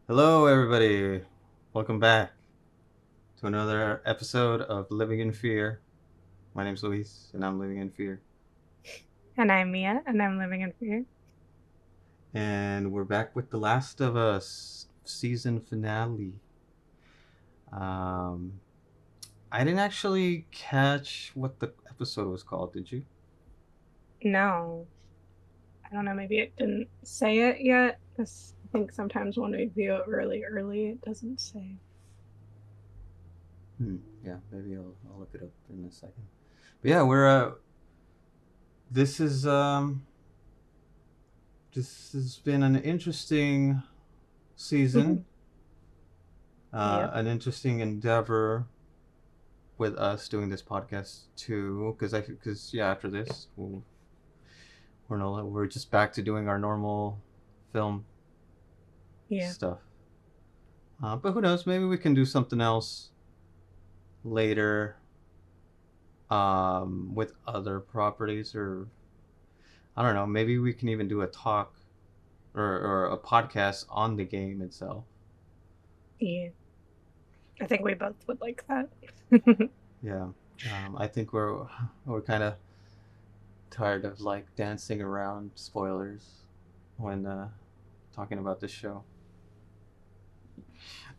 Hello, everybody. Welcome back to another episode of Living in Fear. My name's Luis, and I'm living in fear. And I'm Mia, and I'm living in fear. And we're back with The Last of Us season finale. Um, I didn't actually catch what the episode was called, did you? No, I don't know. Maybe it didn't say it yet. 'Cause I think sometimes when we view it really early, it doesn't say. Yeah, maybe I'll look it up in a second. But yeah, we're this is this has been an interesting season, Yep. an interesting endeavor with us doing this podcast too, because yeah, after this we're just back to doing our normal film Yeah. stuff. But who knows? Maybe we can do something else later, with other properties, or I don't know. Maybe we can even do a talk or a podcast on the game itself. Yeah. I think we both would like that. Yeah, I think we're kind of tired of like dancing around spoilers when talking about this show.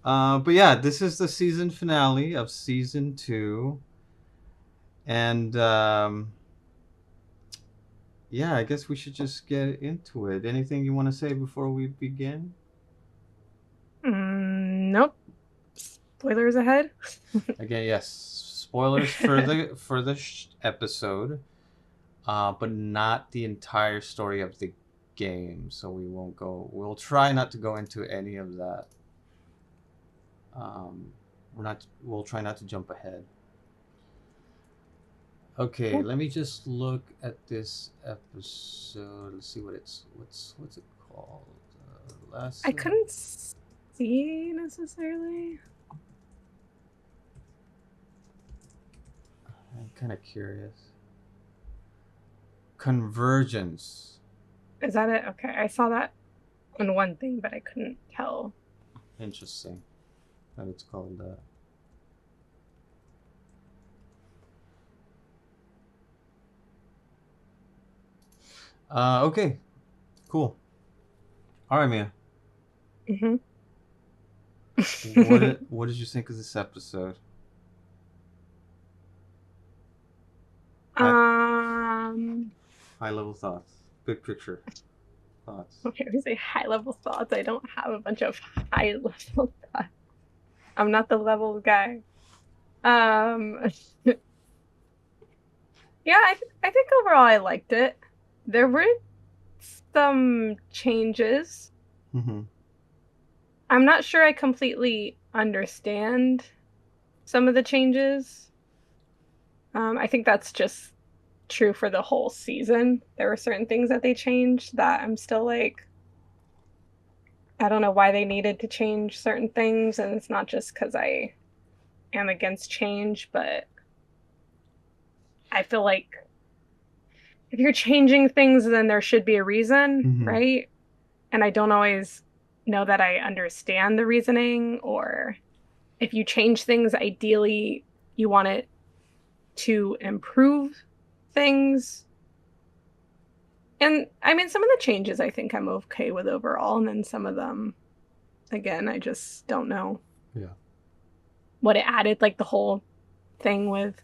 But yeah, this is the season finale of season two, and yeah, I guess we should just get into it. Anything you want to say before we begin? Nope. Spoilers ahead. Again, yes, spoilers for the episode, but not the entire story of the game. So we won't go. We'll try not to go into any of that. Um, we're not. We'll try not to jump ahead. Okay, let me just look at this episode. Let's see what it's what's it called? Last. I couldn't see necessarily. I'm kind of curious. Convergence. Is that it? Okay, I saw that on one thing, but I couldn't tell. Interesting. That it's called that. Okay. Cool. All right, Mia. Hmm. What did you think of this episode? High um. high level thoughts. Big picture thoughts. Okay, we say high level thoughts. I don't have a bunch of high level thoughts. I'm not the levels guy. Um, yeah, I think overall I liked it. There were some changes. Mm-hmm. I'm not sure I completely understand some of the changes. I think that's just true for the whole season. There were certain things that they changed that I'm still like, I don't know why they needed to change certain things, and it's not just because I am against change, but I feel like if you're changing things, then there should be a reason, Mm-hmm. right? And I don't always know that I understand the reasoning, or if you change things, ideally you want it to improve things. And I mean, some of the changes I think I'm okay with overall, and then some of them, again, I just don't know Yeah. what it added, like the whole thing with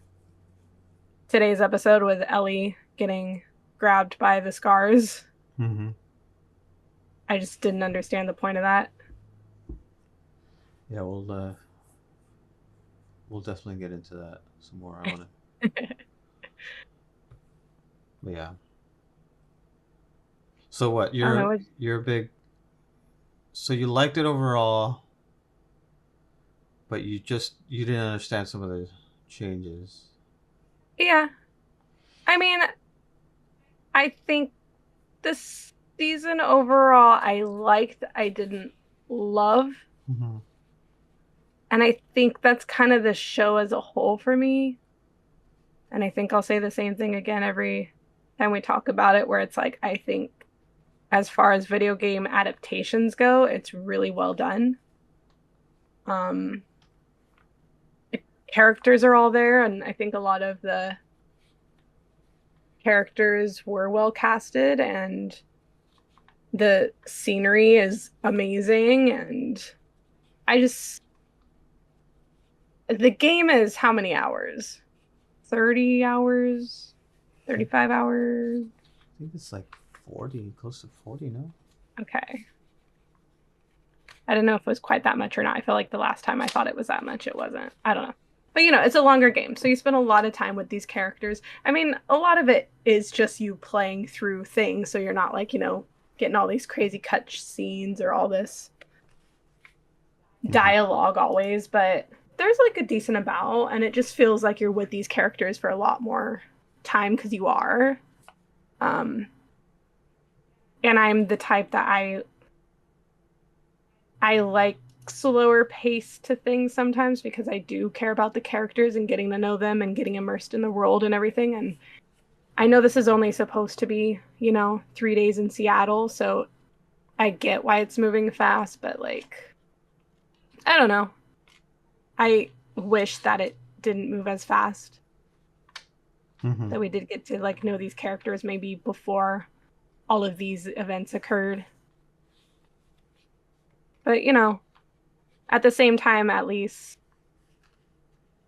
today's episode with Ellie getting grabbed by the scars. Mm-hmm. I just didn't understand the point of that. Yeah. We'll definitely get into that some more. I want to. Yeah. So what? I don't know. You're a big. So you liked it overall, but you didn't understand some of the changes. Yeah. I mean, I think this season overall I liked, I didn't love. Mm-hmm. And I think that's kind of the show as a whole for me. And I think I'll say the same thing again every time we talk about it, where it's like, I think as far as video game adaptations go, it's really well done. Um, the characters are all there, and I think a lot of the characters were well casted, and the scenery is amazing. And I just, the game is how many hours? 30 hours? 35 hours? I think it's like 40, close to 40, no? Okay. I don't know if it was quite that much or not. I feel like the last time I thought it was that much, it wasn't. I don't know. But it's a longer game, so you spend a lot of time with these characters. I mean, a lot of it is just you playing through things, so you're not like, getting all these crazy cut scenes or all this dialogue always, but there's like a decent amount, and it just feels like you're with these characters for a lot more time because you are. And I'm the type that I like slower pace to things sometimes because I do care about the characters and getting to know them and getting immersed in the world and everything. And I know this is only supposed to be, 3 days in Seattle, so I get why it's moving fast, but like, I don't know. I wish that it didn't move as fast. Mm-hmm. That we did get to like know these characters maybe before all of these events occurred. But at the same time, at least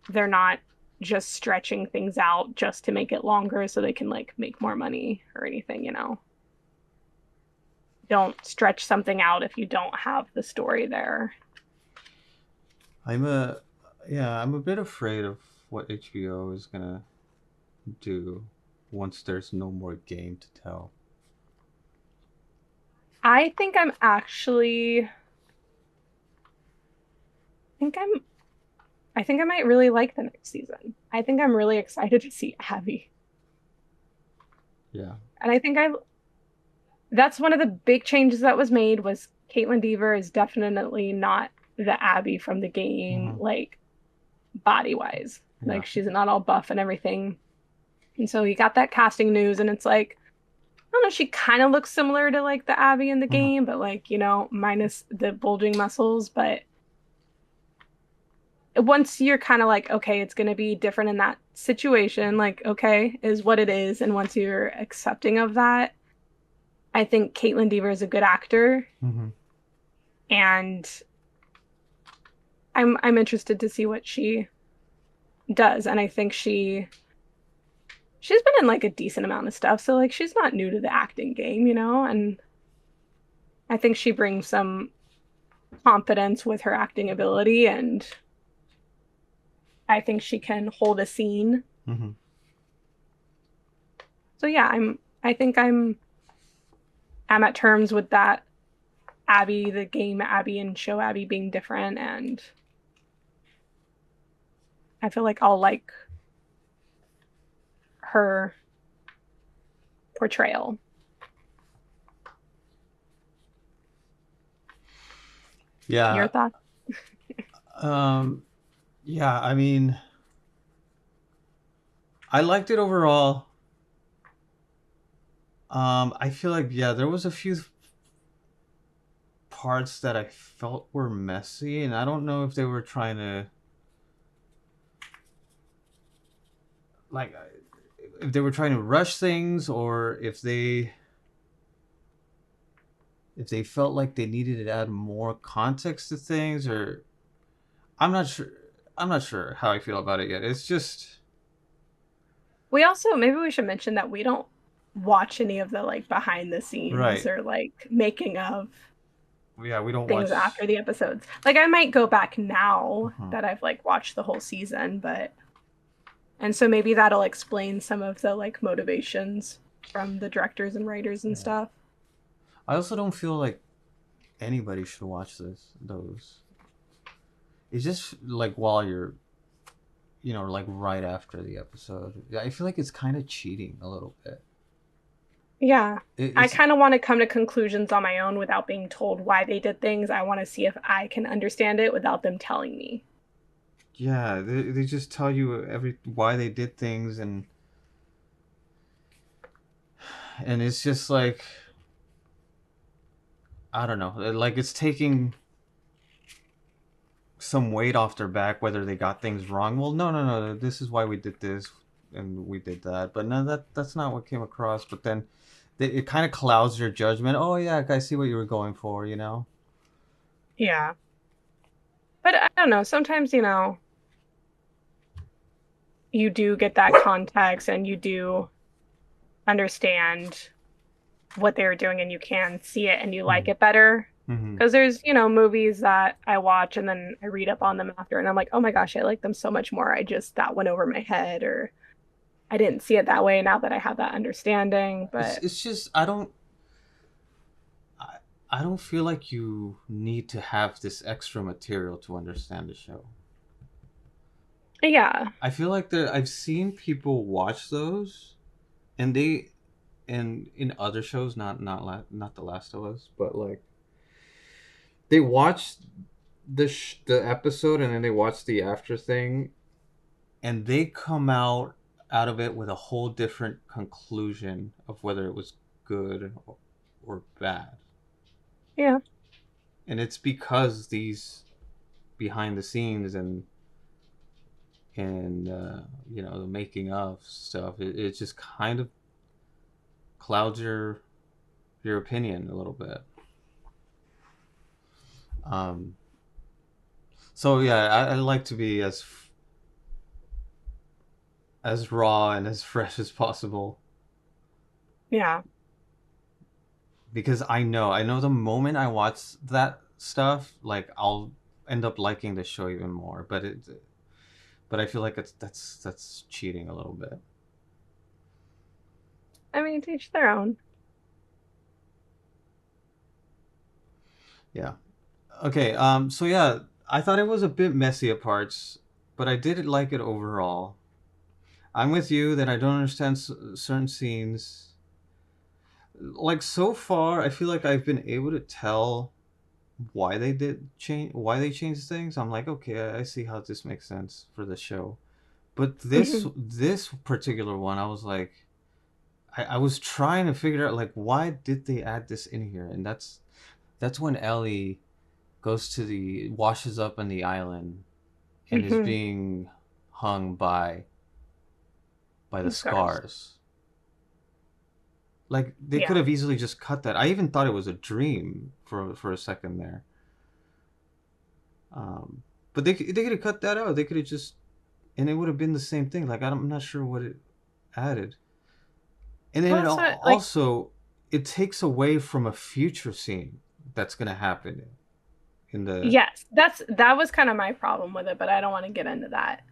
they're not just stretching things out just to make it longer so they can like make more money or anything. Don't stretch something out if you don't have the story there. I'm a bit afraid of what HBO is gonna do once there's no more game to tell. I think I'm actually think I'm I think I might really like the next season. I think I'm really excited to see Abby. Yeah. And I think that's one of the big changes that was made was Caitlin Deaver is definitely not the Abby from the game, Mm-hmm. like body wise. Yeah. Like she's not all buff and everything. And so you got that casting news, and it's like, I don't know, she kind of looks similar to like the Abby in the Mm-hmm. game, but like, minus the bulging muscles. But once you're kind of like, okay, it's going to be different in that situation, like, okay, is what it is. And once you're accepting of that, I think Caitlin Deaver is a good actor. Mm-hmm. And I'm interested to see what she does. And I think she's been in like a decent amount of stuff. So like she's not new to the acting game. And I think she brings some confidence with her acting ability, and I think she can hold a scene. Mm-hmm. So yeah, I think I'm at terms with that Abby, the game Abby and show Abby being different, and I feel like I'll like her portrayal. Your Yeah. thoughts? Yeah, I mean, I liked it overall. I feel like, yeah, there was a few parts that I felt were messy, and I don't know if they were trying to, like, if they were trying to rush things, or if they felt like they needed to add more context to things, or I'm not sure. I'm not sure how I feel about it yet. It's just We also maybe we should mention that we don't watch any of the like behind the scenes right. or like making of Yeah, we don't things watch. after the episodes. Like I might go back now Mhm. that I've like watched the whole season, but and so maybe that'll explain some of the like motivations from the directors and writers and Yeah. stuff. I also don't feel like anybody should watch those. It's just like while you're, like right after the episode. I feel like it's kind of cheating a little bit. Yeah. I It's kind of want to come to conclusions on my own without being told why they did things. I want to see if I can understand it without them telling me. yeah. They just tell you why they did things, and it's just like I don't know, like it's taking some weight off their back whether they got things wrong. Well, no, this is why we did this and we did that. But no, that's not what came across. But then it kind of clouds your judgment. Oh yeah, I see what you were going for, you know. Yeah. But I don't know, sometimes, you do get that context and you do understand what they were doing and you can see it and you like Mm-hmm. it better. Mm-hmm. Because there's, movies that I watch and then I read up on them after and I'm like, oh my gosh, I like them so much more. That went over my head or I didn't see it that way now that I have that understanding. But It's just I, I don't feel like you need to have this extra material to understand the show. yeah. I feel like I've seen people watch those, and and in other shows, not The Last of Us, but like they watch the episode and then they watch the after thing, and they come out of it with a whole different conclusion of whether it was good or bad, Yeah. and it's because these behind the scenes and the making of stuff, it just kind of clouds your opinion a little bit. Um, so yeah, I like to be as raw and as fresh as possible Yeah. because I know the moment I watch that stuff, like I'll end up liking the show even more. But I feel like that's cheating a little bit. I mean, to each their own. Yeah. Okay. So yeah, I thought it was a bit messy at parts, but I did like it overall. I'm with you that I don't understand certain scenes. Like so far, I feel like I've been able to tell why they changed things. I'm like, okay, I see how this makes sense for the show. But Hmm. this particular one, I was like, I was trying to figure out like why did they add this in here, and that's when Ellie goes to the washes up on the island and is Hmm. being hung by the The scars. scars. Like they could Yeah. have easily just cut that. I even thought it was a dream for a second there. Um, but they could have cut that out. They could have just and it would have been the same thing. Like I'm not sure what it added. And then Well, it that's what, like, also it takes away from a future scene that's gonna happen in the. yes, that was kind of my problem with it, but I don't want to get into that.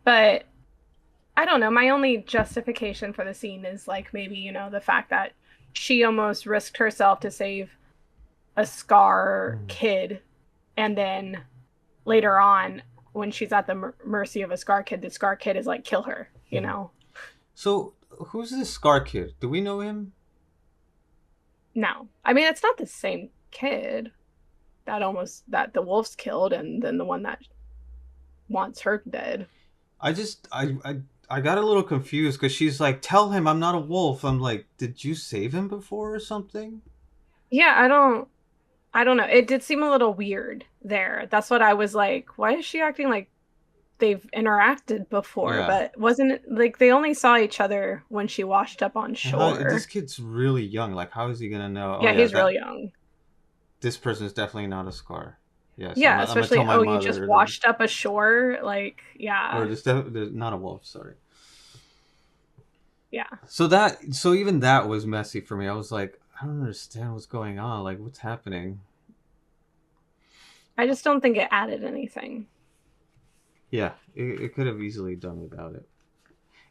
But I don't know. My only justification for the scene is like maybe, the fact that she almost risked herself to save a Scar Mm. kid. And then later on, when she's at the mercy of a Scar kid, the Scar kid is like, kill her, you Mhm. know? So who's this Scar kid? Do we know him? No. I mean, it's not the same kid that the wolves killed and then the one that wants her dead. I just I got a little confused because she's like, "Tell him I'm not a wolf." I'm like, "Did you save him before or something?" Yeah, I don't know. It did seem a little weird there. That's what I was like, why is she acting like they've interacted before? Yeah. But wasn't it like they only saw each other when she washed up on And how this shore? kid's really young. Like, how is he gonna know? Oh Yeah, yeah, he's real that young. this person is definitely not a Scar. Yes, Yeah, I'm gonna tell especially, my oh, you just mother that, washed up ashore. Like, or yeah, there's not a wolf. Sorry. yeah. So even that was messy for me. I was like, I don't understand what's going on. Like, what's happening? I just don't think it added anything. Yeah, it could have easily done without it.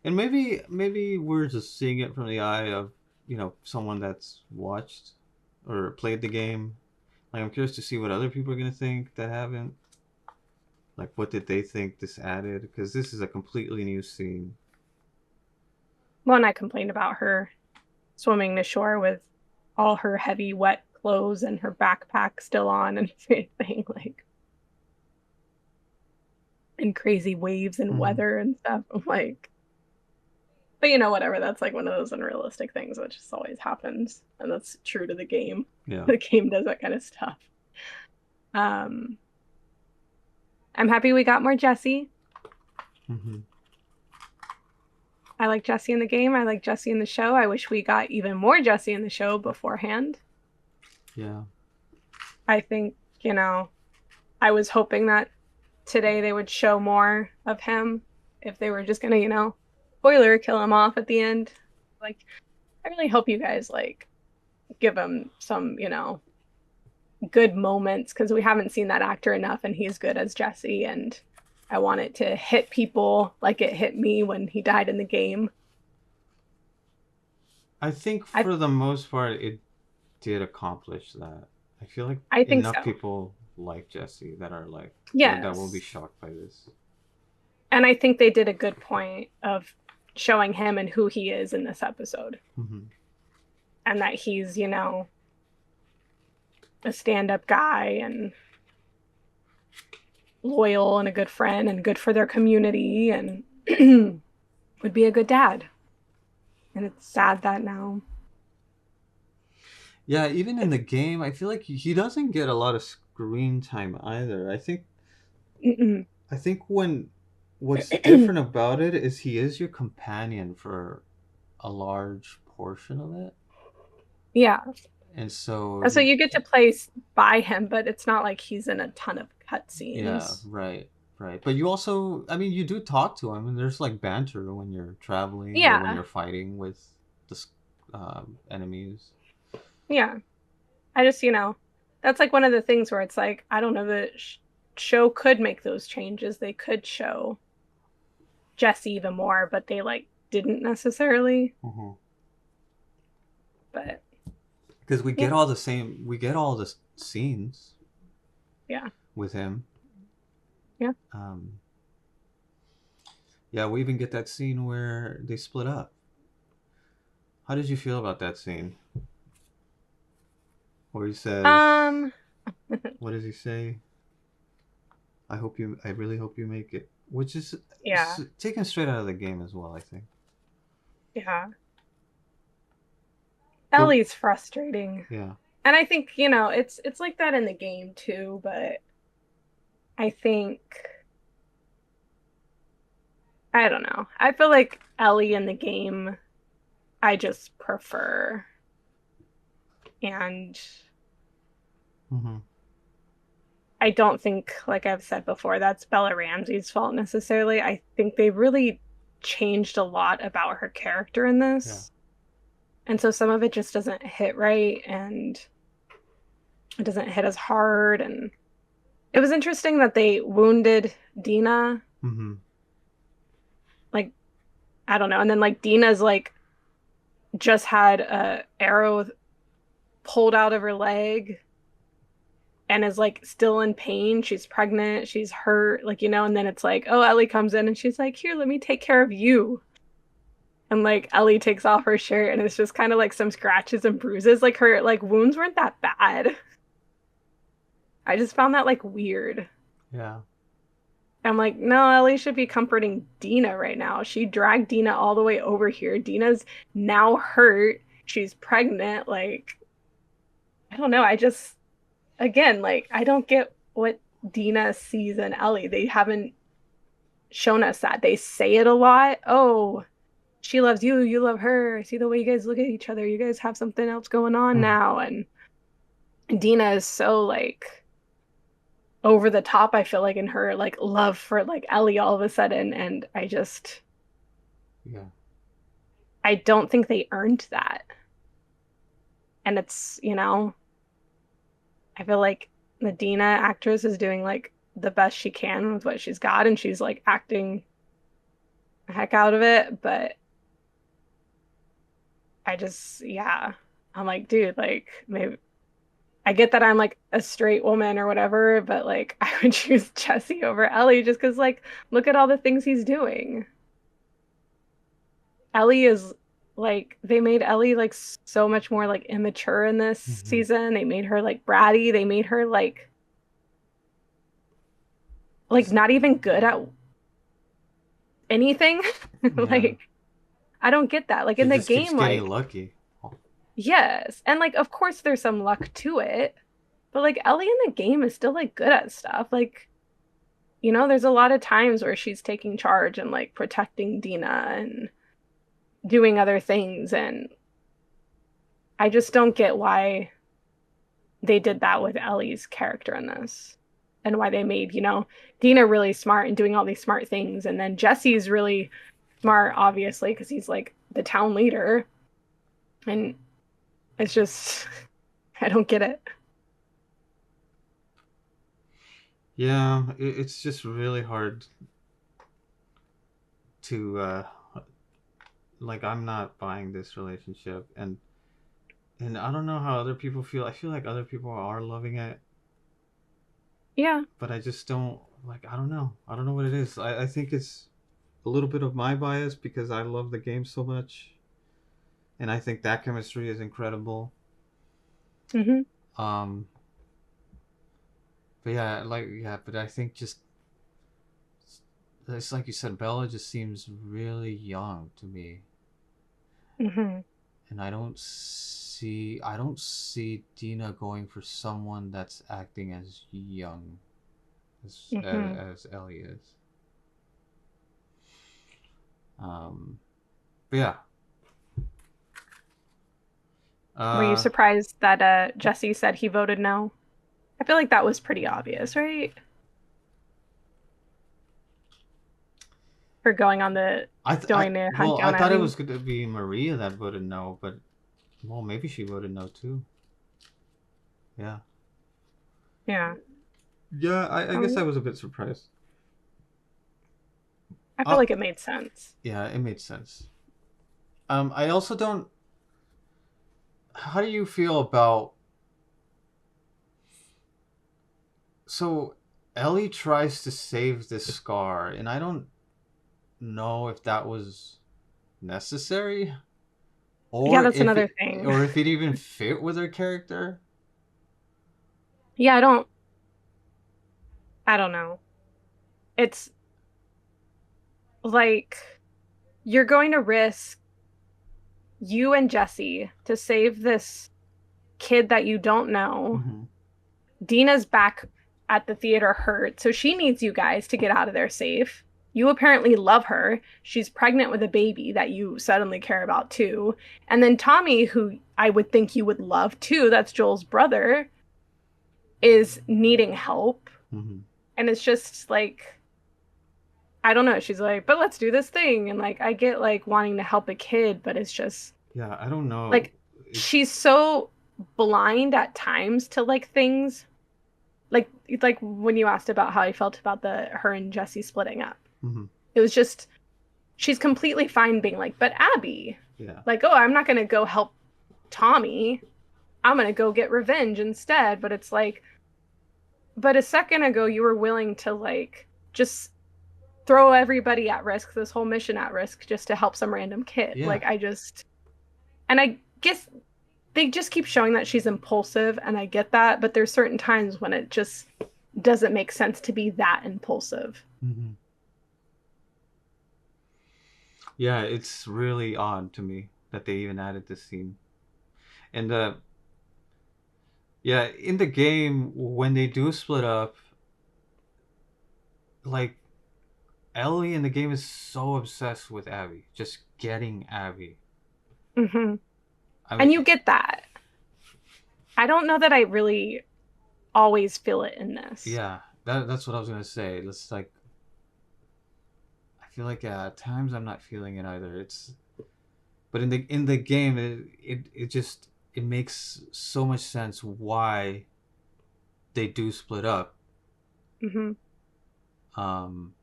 And maybe we're just seeing it from the eye of someone that's watched or played the game. Like I'm curious to see what other people are gonna think that haven't. Like what did they think this added? Because this is a completely new scene. Well, and I complained about her swimming the shore with all her heavy, wet clothes and her backpack still on and everything, like, and crazy waves and Mm-hmm. weather and stuff. I'm like, But you know, whatever. That's like one of those unrealistic things, which just always happens, and that's true to the game. Yeah. The game does that kind of stuff. Um, I'm happy we got more Jesse. Mm-hmm. I like Jesse in the game. I like Jesse in the show. I wish we got even more Jesse in the show beforehand. Yeah. I think, you know, I was hoping that today they would show more of him if they were just gonna, you know, spoiler, kill him off at the end. Like, I really hope you guys like give him some, you know, good moments because we haven't seen that actor enough and he's good as Jesse and I want it to hit people like it hit me when he died in the game. I think I for the most part, it did accomplish that. I feel like I think enough so. people like Jesse that are like that will be Yes. shocked by this. And I think they did a good point of showing him and who he is in this episode. Mm-hmm. And that he's, you know, a stand-up guy and loyal and a good friend and good for their community and would be a good dad. And it's sad that now. Yeah, even in the game, I feel like he doesn't get a lot of screen time either. Mm-mm. I think when what's different about it is he is your companion for a large portion of it. Yeah. And so So you get to play by him, but it's not like he's in a ton of yeah, cutscenes. right, right. But you also, I mean, you do talk to him, and there's like banter when you're traveling or when Yeah. you're fighting with the enemies. Yeah. I just, you know, that's like one of the things where it's like, I don't know, the show could make those changes. They could show Jesse even more, but they like didn't necessarily. Mm-hmm. But Because yeah, we get all the scenes yeah, with him. yeah. Um, yeah, we even get that scene where they split up. How did you feel about that scene? Where he says, Um, what does he say? I really hope you make it. Which is yeah, taken straight out of the game as well, I think. yeah. But Ellie's frustrating. yeah. And I think, you know, it's like that in the game too, but I think I don't know. I feel like Ellie in the game I just prefer. And Mm-hmm. I don't think, like I've said before, that's Bella Ramsey's fault necessarily. I think they really changed a lot about her character in Yeah. this. And so some of it just doesn't hit right and it doesn't hit as hard. And it was interesting that they wounded Dina. Mm-hmm. Like, I don't know. And then like Dina's like just had a arrow pulled out of her leg and is like still in pain. She's pregnant, she's hurt, like, you know, and then it's like, oh, Ellie comes in and she's like, here, let me take care of you. And like Ellie takes off her shirt and it's just kind of like some scratches and bruises. Like her like wounds weren't that bad. I just found that like weird. Yeah. I'm like, no, Ellie should be comforting Dina right now. She dragged Dina all the way over here. Dina's now hurt. She's pregnant. Like, I don't know. I just, again, like, I don't get what Dina sees in Ellie. They haven't shown us that. They say it a lot. Oh, she loves you. You love her. I see the way you guys look at each other. You guys have something else going on Mm-hmm. now. And Dina is so, like, over the top, I feel like, in her like love for like Ellie all of a sudden. And Yeah. I don't think they earned that. And it's, you know, I feel like the Dina actress is doing like the best she can with what she's got, and she's like acting the heck out of it. But I just, yeah, I'm like, dude, like maybe I get that I'm like a straight woman or whatever, but like I would choose Jesse over Ellie just because, like, look at all the things he's doing. Ellie is like, they made Ellie like so much more like immature in this Mm-hmm. season. They made her like bratty. They made her like not even good at anything. Yeah. Like I don't get that. Like She in the just keeps game, getting like, lucky. yes. And like of course there's some luck to it. But like Ellie in the game is still like good at stuff. Like, there's a lot of times where she's taking charge and like protecting Dina and doing other things. And I just don't get why they did that with Ellie's character in this and why they made, Dina really smart and doing all these smart things. And then Jesse's really smart, obviously, because he's like the town leader. And it's just, I don't get it. Yeah, it's just really hard to like, I'm not buying this relationship, and I don't know how other people feel. I feel like other people are loving it, Yeah. but I just don't like. I don't know what it is. I think it's a little bit of my bias because I love the game so much, and I think that chemistry is incredible. Hmm. Um, but yeah, but I think just it's like you said, Bella just seems really young to me, Hmm. and I don't see Dina going for someone that's acting as young Hmm. as Ellie is. But yeah, Were you uh, surprised that Jesse said he voted no? I feel like that was pretty obvious, right? For going on the going to hunt I down thought it Abby. was going to be Maria that voted no, but well, maybe she voted no too. Yeah, Yeah. yeah. I guess I Um, was a bit surprised. I feel Uh, like it made sense. yeah, it made sense. I also don't. How do you feel about so Ellie tries to save this scar, and I don't know if that was necessary Yeah, or that's another thing. if it even fit with her character. Yeah, I don't know. It's like you're going to risk you and Jesse to save this kid that you don't know. Mm-hmm. Dina's back at the theater hurt, so she needs you guys to get out of there safe. You apparently love her. She's pregnant with a baby that you suddenly care about too. And then Tommy, who I would think you would love too, that's Joel's brother, is needing help. Mm-hmm. And it's just like, I don't know. She's like, but let's do this thing. And like, I get like wanting to help a kid, but it's just Yeah, I don't know. like, It's she's so blind at times to like things like when you asked about how I felt about the her and Jesse splitting up. mm-hmm. It was just she's completely fine being like, but Abby, Yeah, like, oh, I'm not gonna go help Tommy. I'm gonna go get revenge instead. But it's like, but a second ago you were willing to like just throw everybody at risk, this whole mission at risk, just to help some random kid. yeah, Like and I guess they just keep showing that she's impulsive, and I get that, but there's certain times when it just doesn't make sense to be that impulsive. mm-hmm. Yeah. It's really odd to me that they even added this scene. And yeah, in the game when they do split up, like Ellie in the game is so obsessed with Abby, just getting Abby. Hmm. I And mean, you get that. I don't know that I really always feel it in this. yeah, that's what I was gonna say. It's like I feel like at times I'm not feeling it either. It's but in the game it just it makes so much sense why they do split up. Hmm. Um,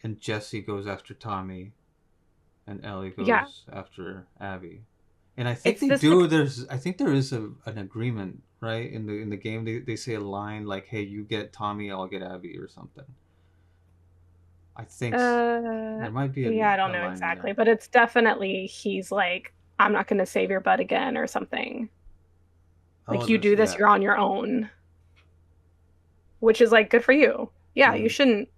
and Jesse goes after Tommy, and Ellie Yeah, goes after Abby. And I think it's they this like do. I think there is an agreement, right? In the game, they say a line like, "Hey, you get Tommy, I'll get Abby," or something. I think uh there might be yeah, I don't a know line in exactly, there. but it's definitely he's like, I'm not gonna save your butt again or something. Oh, Like you there's do this, yeah, you're on your own, which is like good for you. Yeah, you mm-hmm. shouldn't.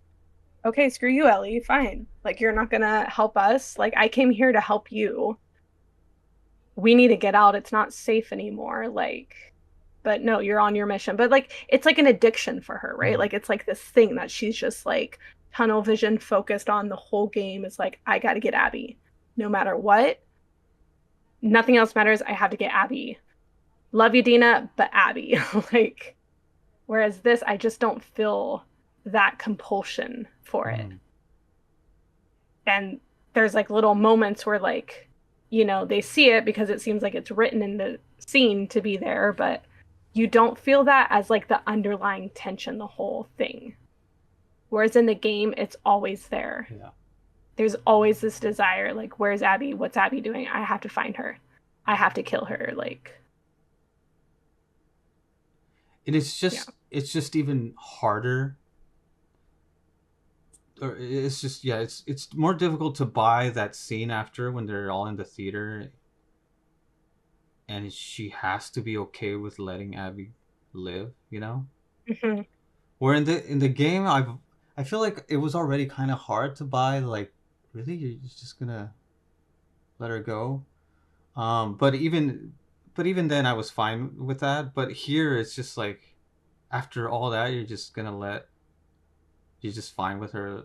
okay, screw you, Ellie, fine. Like, you're not gonna help us. Like, I came here to help you. We need to get out. It's not safe anymore. Like, but no, you're on your mission. But like, it's like an addiction for her, right? Mhm. Like, it's like this thing that she's just like tunnel vision focused on the whole game. It's like, I got to get Abby no matter what. Nothing else matters. I have to get Abby. Love you, Dina, but Abby. Like, whereas this, I just don't feel that compulsion for it. Mhm. And there's like little moments where like, you know, they see it because it seems like it's written in the scene to be there, but you don't feel that as like the underlying tension the whole thing. Whereas in the game, it's always there. Yeah. There's always this desire, like, where's Abby? What's Abby doing? I have to find her. I have to kill her. Like, And yeah. it's just even harder, or it's just, yeah, it's more difficult to buy that scene after when they're all in the theater and she has to be okay with letting Abby live, you know? Mm-hmm. Where in the game, I feel like it was already kind of hard to buy. Like, really, you're just gonna let her go? But even then, I was fine with that. But here, it's just like after all that, you're just fine with her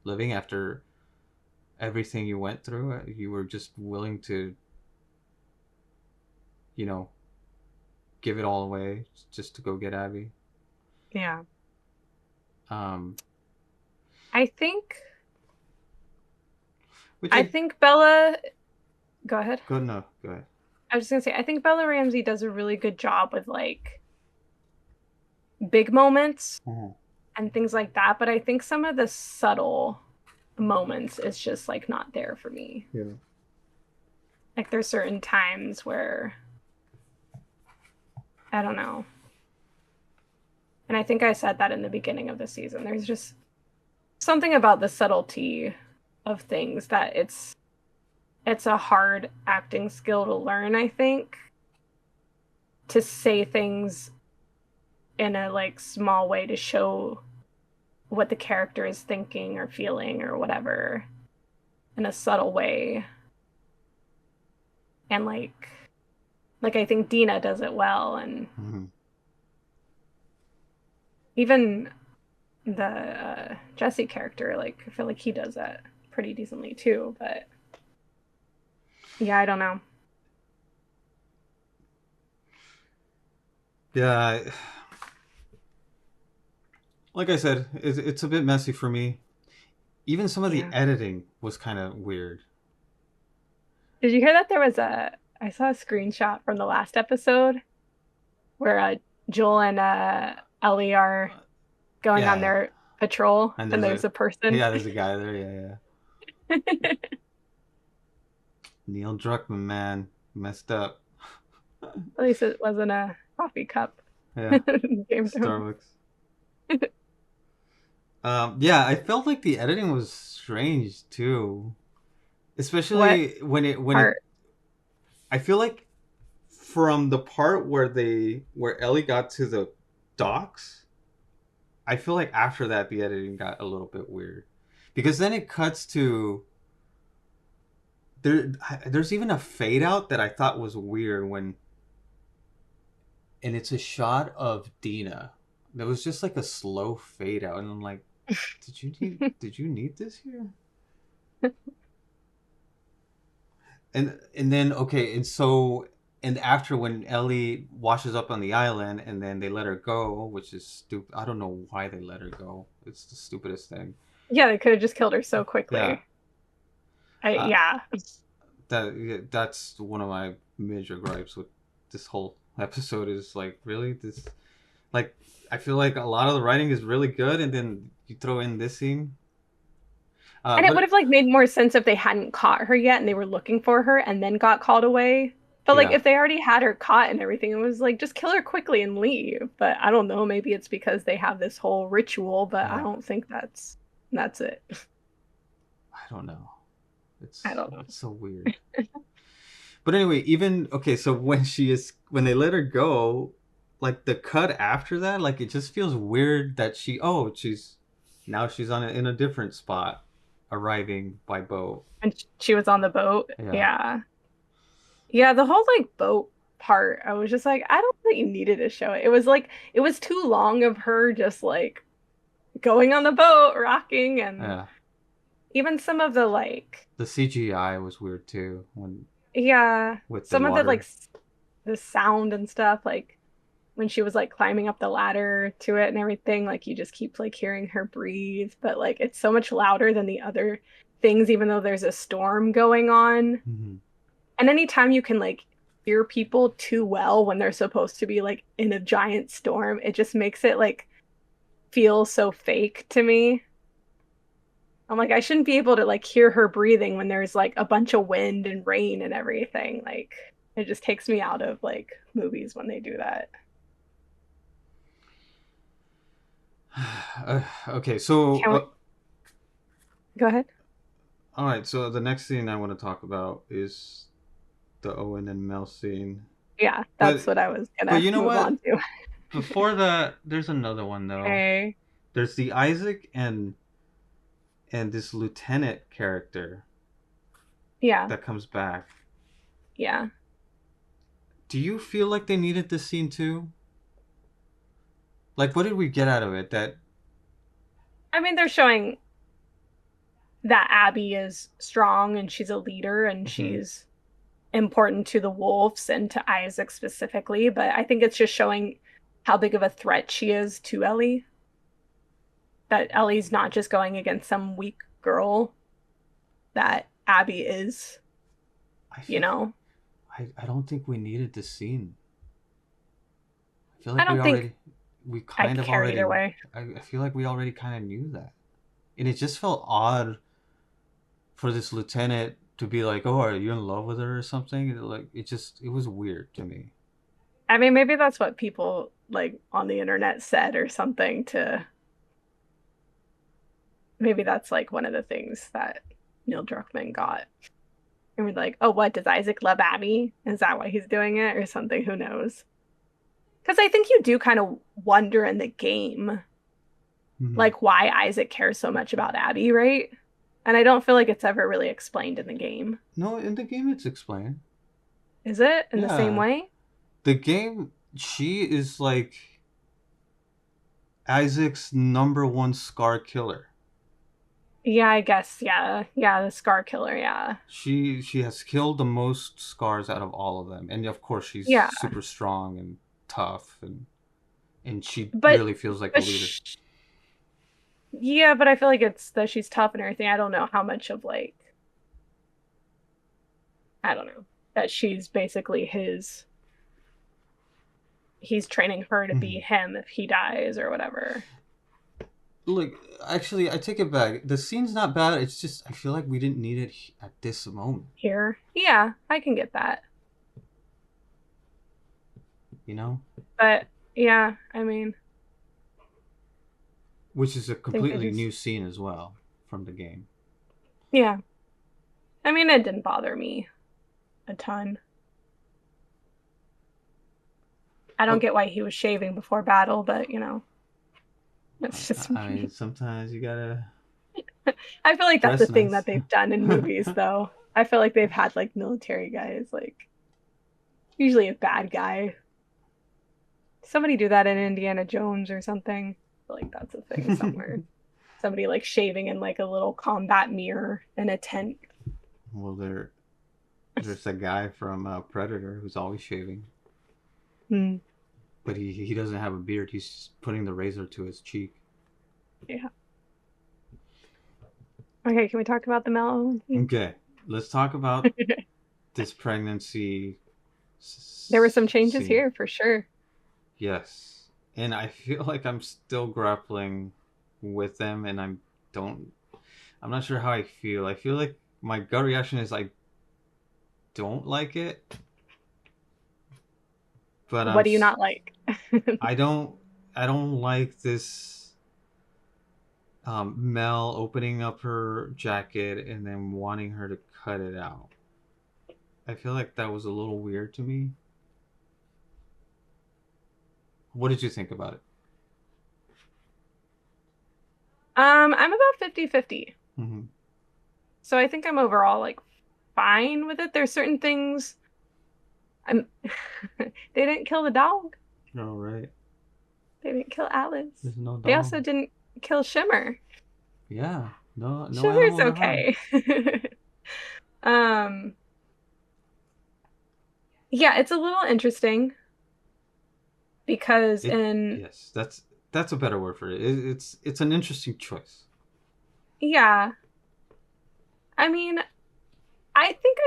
living after everything you went through. You were just willing to, you know, give it all away just to go get Abby. Yeah. Um, I think which I I think Bella, go ahead. go no go ahead. I was just gonna say, I think Bella Ramsey does a really good job with like big moments Mhm. and things like that, but I think some of the subtle moments is just like not there for me. Yeah. Like there's certain times where I don't know. And I think I said that in the beginning of the season. There's just something about the subtlety of things that it's a hard acting skill to learn, I think, to say things in a like small way to show what the character is thinking or feeling or whatever in a subtle way. And like I think Dina does it well, and Mhm. even the Jesse character, like I feel like he does that pretty decently too. But yeah, I don't know. Yeah, like I said, it's a bit messy for me. Even some of the Yeah. editing was kind of weird. Did you hear that there was I saw a screenshot from the last episode where Joel and Ellie are going on Yeah, their patrol, and and there's a person. there's a guy there. Yeah, yeah. At Neil Druckmann, man, messed up. least it wasn't a coffee cup. Yeah, Game Thrones. Starbucks. Yeah, I felt like the editing was strange too, What especially when it. part? I feel like from the part where Ellie got to the docks, I feel like after that the editing got a little bit weird, because then it cuts to there. There's even a fade out that I thought was weird and it's a shot of Dina. There was just like a slow fade out, and I'm like, did you need this here? And then okay, and after when Ellie washes up on the island and then they let her go, which is stupid. I don't know why they let her go. It's the stupidest thing. Yeah, they could have just killed her so Yeah, quickly. uh, Yeah. that's one of my major gripes with this whole episode is like really this like I feel like a lot of the writing is really good and then you throw in this scene. And it would But have like made more sense if they hadn't caught her yet and they were looking for her and then got called away. But like yeah, if they already had her caught and everything, it was like just kill her quickly and leave. But I don't know, maybe it's because they have this whole ritual, but I yeah, don't think that's it. I don't know. I don't know. It's so weird. But anyway, even okay, so when they let her go, like the cut after that, like it just feels weird that she's Now she's in a different spot, arriving by boat. And she was on the boat. Yeah. Yeah. Yeah, the whole like boat part, I was just like, I don't think you needed to show it. It was like it was too long of her just like going on the boat, rocking, and Yeah. even some of the like, The CGI was weird too when yeah, with the some of the like water. the sound and stuff, like when she was like climbing up the ladder to it and everything, like you just keep like hearing her breathe, but like it's so much louder than the other things, even though there's a storm going on. Mm-hmm. And anytime you can like hear people too well when they're supposed to be like in a giant storm, it just makes it like feel so fake to me. I'm like, I shouldn't be able to like hear her breathing when there's like a bunch of wind and rain and everything. Like, it just takes me out of like movies when they do that. Okay, so Can we go ahead? all right. So the next scene I want to talk about is the Owen and Mel scene. Yeah, that's But what I was but gonna you know move on what? to. Before that, there's another one though. Okay. There's the Isaac and this lieutenant character Yeah, that comes back. yeah. Do you feel like they needed this scene too? Like, what did we get out of it? That I mean, they're showing that Abby is strong and she's a leader and mhm. she's important to the wolves and to Isaac specifically, but I think it's just showing how big of a threat she is to Ellie. That Ellie's not just going against some weak girl, that Abby is, I you feel know. I don't think we needed this scene. I feel I like don't think we I kind of care already either way. I feel like we already kind of knew that. And it just felt odd for this lieutenant to be like, "Oh, are you in love with her or something?" Like it was weird to me. I mean, maybe that's what people like on the internet said or something to maybe that's like one of the things that Neil Druckmann got. And we're like, oh, what? Does Isaac love Abby? Is that why he's doing it or something? Who knows? Because I think you do kind of wonder in the game, Mm-hmm. like why Isaac cares so much about Abby, right? And I don't feel like it's ever really explained in the game. No, in the game it's explained. Is it in the same Yeah, way? the game she is like Isaac's number one scar killer. Yeah, I guess. Yeah. Yeah, the Scar Killer. Yeah. She has killed the most scars out of all of them, and of course she's Yeah. super strong and tough, and she But, really feels like a but leader. yeah, but I feel like it's that she's tough and everything. I don't know how much of like, I don't know, that she's basically he's training her to be Mhm. him if he dies or whatever. Look, actually, I take it back. The scene's not bad. It's just I feel like we didn't need it at this moment. Here. Yeah, I can get that. You know, But yeah, I mean, which is a I think they completely just new scene as well from the game. yeah. I mean, it didn't bother me a ton. I don't Oh, get why he was shaving before battle, but it's just I mean, me. sometimes you gotta I feel like that's a dress thing nice. that they've done in movies, though. I feel like they've had like military guys, like usually a bad guy. Somebody do that in Indiana Jones or something. I feel like that's a thing somewhere. Somebody like shaving in like a little combat mirror in a tent. Well, there's a guy from Predator who's always shaving, Hmm. but he doesn't have a beard. He's just putting the razor to his cheek. Yeah. Okay, can we talk about the melon? Okay, let's talk about this pregnancy There were some changes scene. here for sure. Yes, and I feel like I'm still grappling with them, and I'm not sure how I feel. I feel like my gut reaction is I don't like it, but What do you not like? I don't I don't like this Mel opening up her jacket and then wanting her to cut it out. I feel like that was a little weird to me. What did you think about it? I'm about 50-50. Mm-hmm. So I think I'm overall like fine with it. There's certain things I'm they didn't kill the dog. All right. They didn't kill Alice. There's no They dog. also didn't kill Shimmer. Yeah. No. No Shimmer's animal to harm. okay. Um, yeah, it's a little interesting because It. in Yes. That's a better word for it. It's an interesting choice. yeah, I mean, I think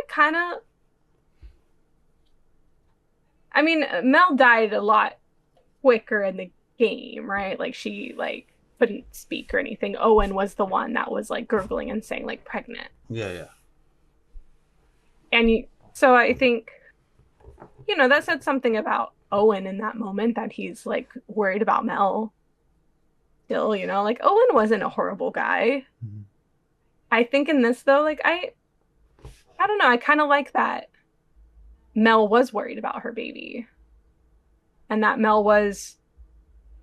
I mean, Mel died a lot quicker in the game, right? Like she like couldn't speak or anything. Owen was the one that was like gurgling and saying like pregnant. Yeah. Yeah. And so I think, that said something about Owen in that moment that he's like worried about Mel still, like Owen wasn't a horrible guy. Mm-hmm. I think in this though, like I don't know, I kind of like that Mel was worried about her baby and that Mel was,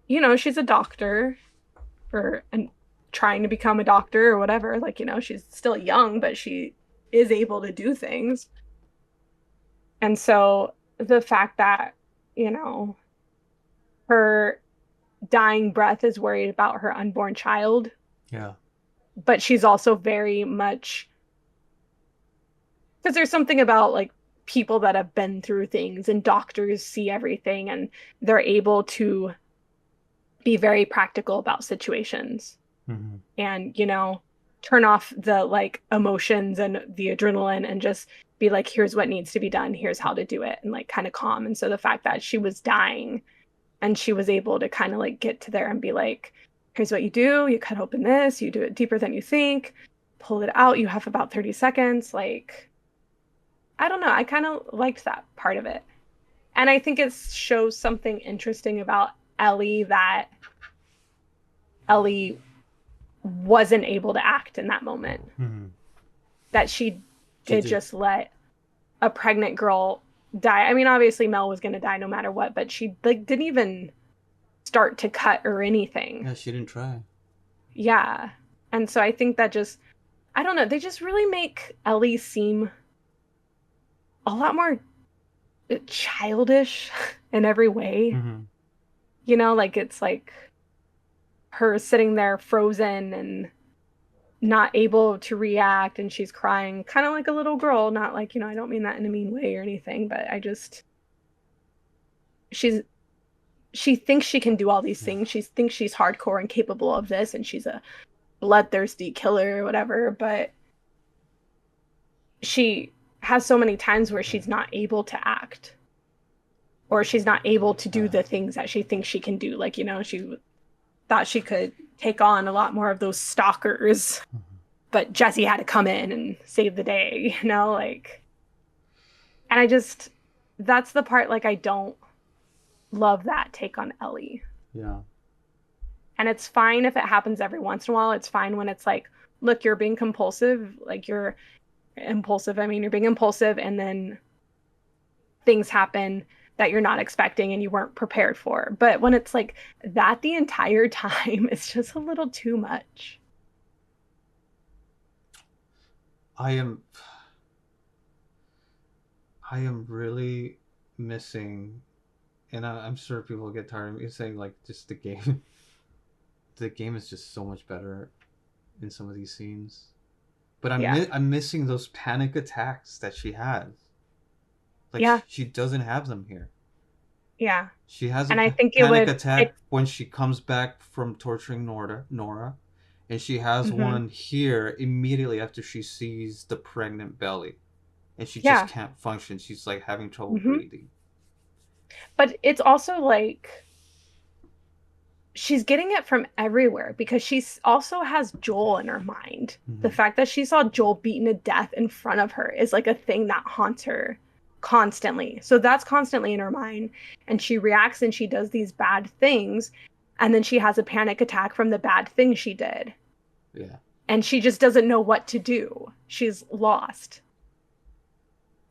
she's a doctor or and trying to become a doctor or whatever. Like, she's still young, but she is able to do things. And so the fact that, you know, her dying breath is worried about her unborn child, Yeah. but she's also very much because there's something about like people that have been through things and doctors see everything and they're able to be very practical about situations Mm-hmm. and, turn off the like emotions and the adrenaline and just be like, here's what needs to be done, here's how to do it, and like kind of calm. And so the fact that she was dying and she was able to kind of like get to there and be like, here's what you do, you cut open this, you do it deeper than you think, pull it out, you have about 30 seconds. Like, I don't know, I kind of liked that part of it. And I think it shows something interesting about Ellie that Ellie wasn't able to act in that moment. Mm-hmm. That she She did did. just let a pregnant girl die. I mean, obviously Mel was going to die no matter what, but she like didn't even start to cut or anything. Yeah. She didn't try. Yeah. And so I think that just I don't know, they just really make Ellie seem a lot more childish in every way. Mm-hmm. Like it's like her sitting there frozen and not able to react and she's crying kind of like a little girl, not like, I don't mean that in a mean way or anything, but she's she thinks she can do all these Yeah. things. She thinks she's hardcore and capable of this and she's a bloodthirsty killer or whatever, but she has so many times where she's not able to act or she's not able to do the things that she thinks she can do. Like, she thought she could take on a lot more of those stalkers, Mm-hmm. but Jesse had to come in and save the day, like, and that's the part, like, I don't love that take on Ellie. Yeah. And it's fine if it happens every once in a while. It's fine when it's like, look, you're being compulsive, like you're impulsive. I mean, you're being impulsive and then things happen that you're not expecting and you weren't prepared for. But when it's like that the entire time, it's just a little too much. I am. I am really missing, and I'm sure people get tired of me saying like just the game. The game is just so much better in some of these scenes. But Yeah. I'm missing those panic attacks that she has. Like Yeah. she doesn't have them here. Yeah. She has a And I think panic it attack when she comes back from torturing Nora, and she has mhm. one here immediately after she sees the pregnant belly, and she just Yeah. can't function. She's like having trouble Hmm. breathing. But it's also like she's getting it from everywhere because she also has Joel in her mind. The Mm-hmm. fact that she saw Joel beaten to death in front of her is like a thing that haunts her constantly. So that's constantly in her mind. And she reacts and she does these bad things. And then she has a panic attack from the bad thing she did. Yeah. And she just doesn't know what to do. She's lost.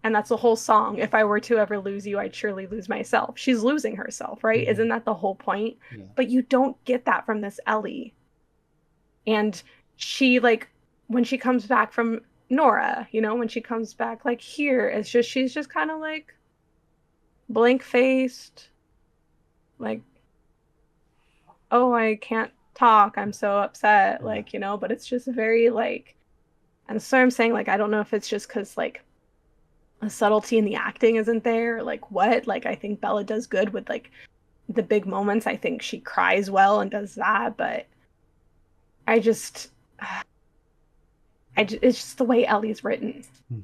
And that's the whole song. If I were to ever lose you, I'd surely lose myself. She's losing herself, right? Mm-hmm. Isn't that the whole point? Yeah. But you don't get that from this Ellie. And she like when she comes back from Nora, when she comes back like here, it's just she's just kind of like blank faced, like, oh, I can't talk. I'm so upset. Yeah. But it's just very like, and so I'm saying, like, I don't know if it's just because like the subtlety in the acting isn't there, like what? Like, I think Bella does good with like the big moments. I think she cries well and does that, but I just, it's just the way Ellie's written. Hmm.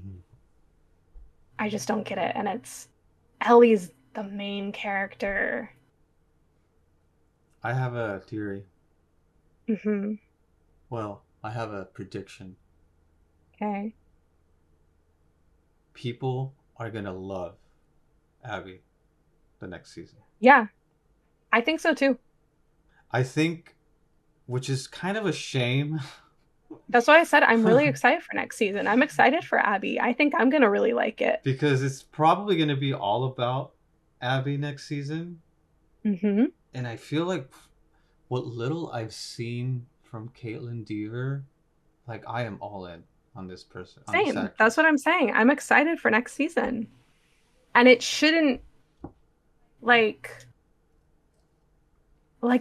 I just don't get it. And it's Ellie's the main character. I have a theory. Hmm. Well, I have a prediction. Okay. People are gonna love Abby the next season. Yeah, I think so too. I think, which is kind of a shame. That's why I said I'm really excited for next season. I'm excited for Abby. I think I'm gonna really like it. Because it's probably going to be all about Abby next season. Hmm. And I feel like what little I've seen from Caitlin Dever, like I am all in on this person, on this Same. That's what actress. I'm saying. I'm excited for next season. And it shouldn't like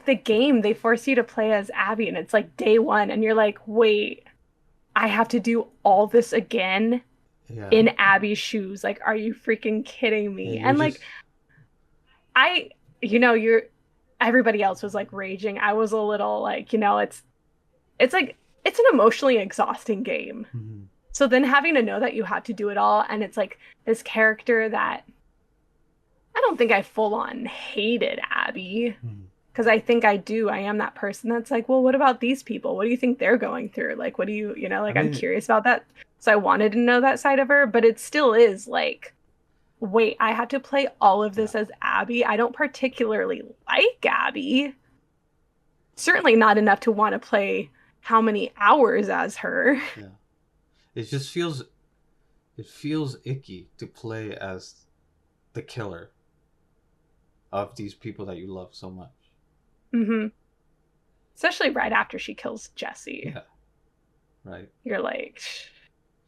the game, they force you to play as Abby and it's like day one and you're like, wait, I have to do all this again Yeah. in Abby's shoes. Like, are you freaking kidding Yeah, me? you're And like just I you're everybody else was like raging. I was a little like, it's like it's an emotionally exhausting game. mhm, So then having to know that you have to do it all and it's like this character that I don't think I full on hated Abby mhm. because I think I do. I am that person that's like, well, what about these people? What do you think they're going through? Like, what do I like I'm mean, curious about that. So I wanted to know that side of her, but it still is like, wait, I have to play all of yeah, this as Abby. I don't particularly like Abby. Certainly not enough to want to play how many hours as her. yeah. It just feels it feels icky to play as the killer of these people that you love so much. Hmm. Especially right after she kills Jesse. Yeah, right. You're like,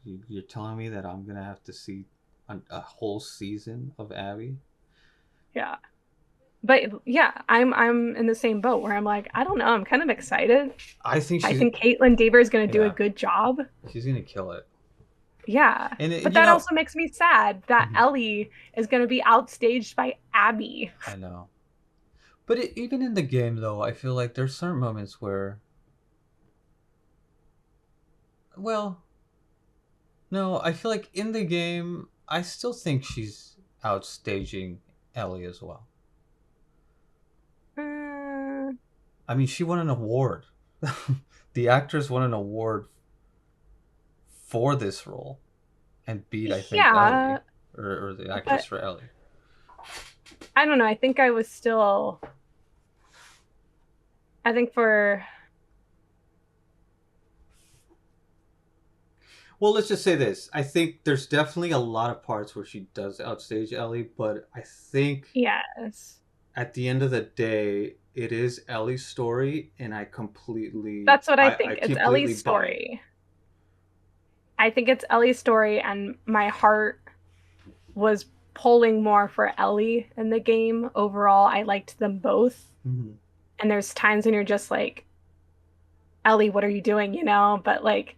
You're telling me that I'm gonna have to see a whole season of Abby? yeah. But yeah, I'm in the same boat where I'm like, I don't know, I'm kind of excited. I think I she's think Caitlin Dever is going to do a yeah, good job. she's gonna kill it. Yeah. And But you that know, also makes me sad that mhm, Ellie is going to be outstaged by Abby. I know. But even in the game, though, I feel like there's certain moments where, well, no, I feel like in the game, I still think she's outstaging Ellie as well. Uh, I mean, she won an award. The actress won an award for this role and beat, I think, yeah, Ellie, or the actress but for Ellie. I don't know. I think I was still, I think for, Well, let's just say this. I think there's definitely a lot of parts where she does outstage Ellie, but I think yes, at the end of the day, it is Ellie's story, and I completely, that's what I I think. It's completely Ellie's buy it. story. I think it's Ellie's story, and my heart was pulling more for Ellie in the game overall. I liked them both. Mm-hmm. And there's times when you're just like, Ellie, what are you doing? But like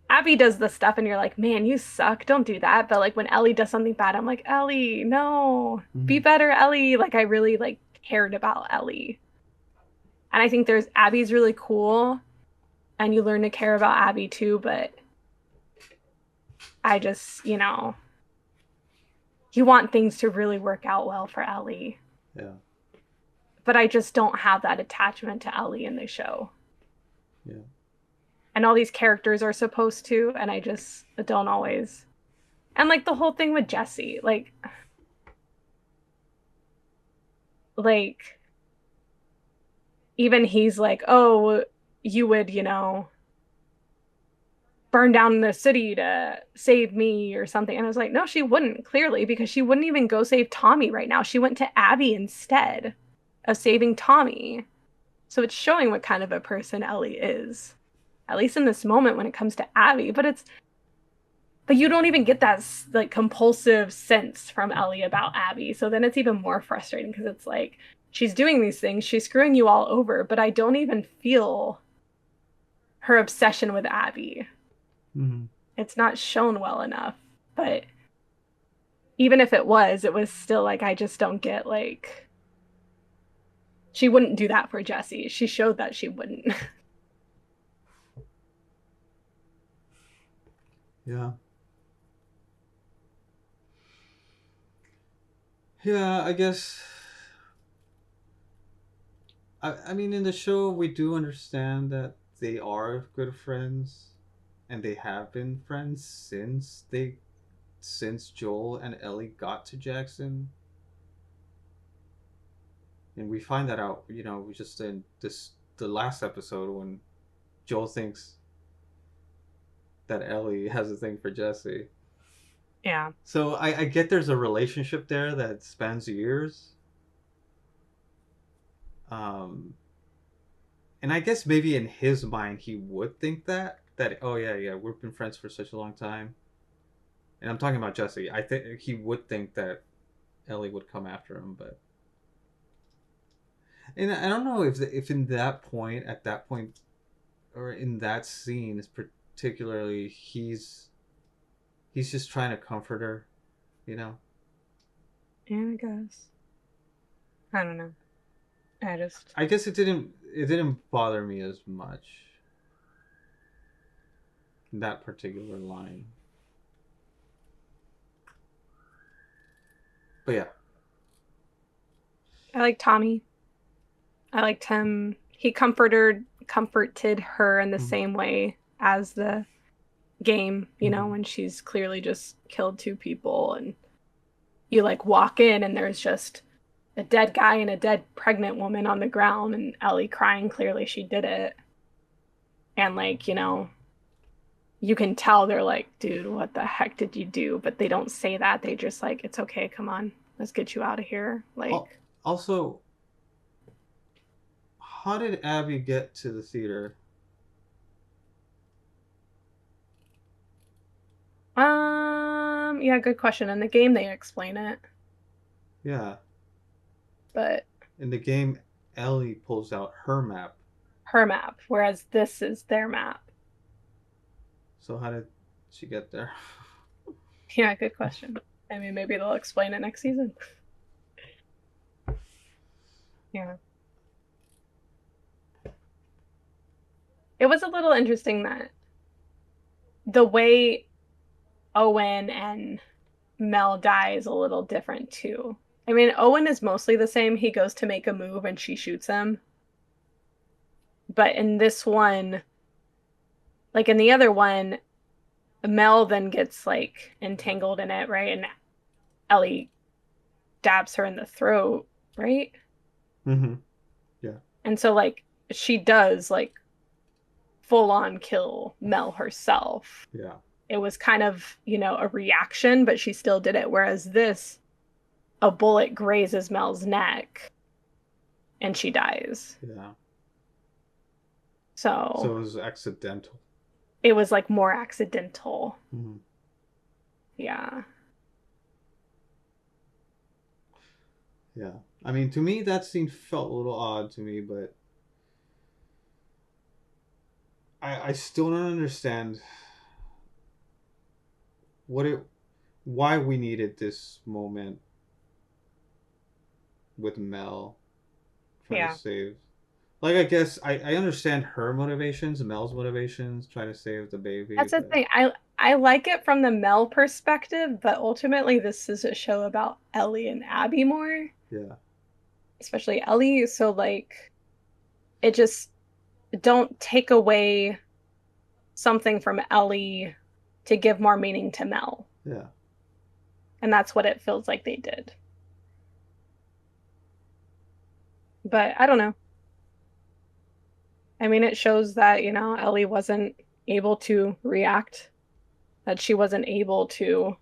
Abby does the stuff and you're like, man, you suck. Don't do that. But like when Ellie does something bad, I'm like, Ellie, no, be Mm-hmm. better, Ellie. Like I really like cared about Ellie. And I think there's Abby's really cool and you learn to care about Abby too, but I just, you want things to really work out well for Ellie. Yeah, But I just don't have that attachment to Ellie in the show. yeah. And all these characters are supposed to, and I just don't always. And like the whole thing with Jesse, like even he's like, "Oh, you would, burn down the city to save me or something." And I was like, "No, she wouldn't, clearly, because she wouldn't even go save Tommy right now. She went to Abby instead of saving Tommy." So it's showing what kind of a person Ellie is. at least in this moment when it comes to Abby. But you don't even get that like compulsive sense from Ellie about Abby. So then it's even more frustrating because it's like she's doing these things, she's screwing you all over, but I don't even feel her obsession with Abby. Mm-hmm. It's not shown well enough. But even if it was still like I just don't get like she wouldn't do that for Jesse. She showed that she wouldn't. Yeah. Yeah, I guess. I mean, in the show, we do understand that they are good friends, and they have been friends since Joel and Ellie got to Jackson, and we find that out. Just in the last episode when Joel thinks that Ellie has a thing for Jesse. Yeah. So I get there's a relationship there that spans years. Um, and I guess maybe in his mind he would think that oh yeah, we've been friends for such a long time. And I'm talking about Jesse. I think he would think that Ellie would come after him, but and I don't know if in that point at that point or in that scene is particularly he's just trying to comfort her, you know. Yeah, I guess. I don't know. I just I guess it didn't bother me as much, that particular line. But yeah. I like Tommy. I liked him. He comforted her in the Mhm. same way as the game, Mhm. when she's clearly just killed two people and you like walk in and there's just a dead guy and a dead pregnant woman on the ground and Ellie crying clearly she did it. And like, you can tell they're like, dude, what the heck did you do? But they don't say that. They just like, it's okay, come on. Let's get you out of here. Like, Also, how did Abby get to the theater? yeah, good question. In the game they explain it, Yeah, but in the game, Ellie pulls out her map. her map, whereas this is their map. So how did she get there? Yeah, good question. I mean, maybe they'll explain it next season. Yeah. It was a little interesting that the way Owen and Mel die is a little different too. I mean, Owen is mostly the same. He goes to make a move and she shoots him. But in this one, like in the other one, Mel then gets like entangled in it, right? And Ellie stabs her in the throat, right? Mm-hmm. Yeah. And so like she does like full on kill Mel herself. Yeah. It was kind of, a reaction, but she still did it. Whereas this, a bullet grazes Mel's neck and she dies. Yeah. So So it was accidental. it was like more accidental. Mm-hmm. Yeah. Yeah. I mean, to me, that scene felt a little odd to me, but I still don't understand what it why we needed this moment with Mel trying to Yeah. save. Like, I guess I understand her motivations, Mel's motivations, trying to save the baby, That's the but thing. I like it from the Mel perspective, but ultimately this is a show about Ellie and Abby more, yeah, especially Ellie. So like it just don't take away something from Ellie to give more meaning to Mel. yeah, And that's what it feels like they did. But I don't know. I mean, it shows that, Ellie wasn't able to react, that she wasn't able to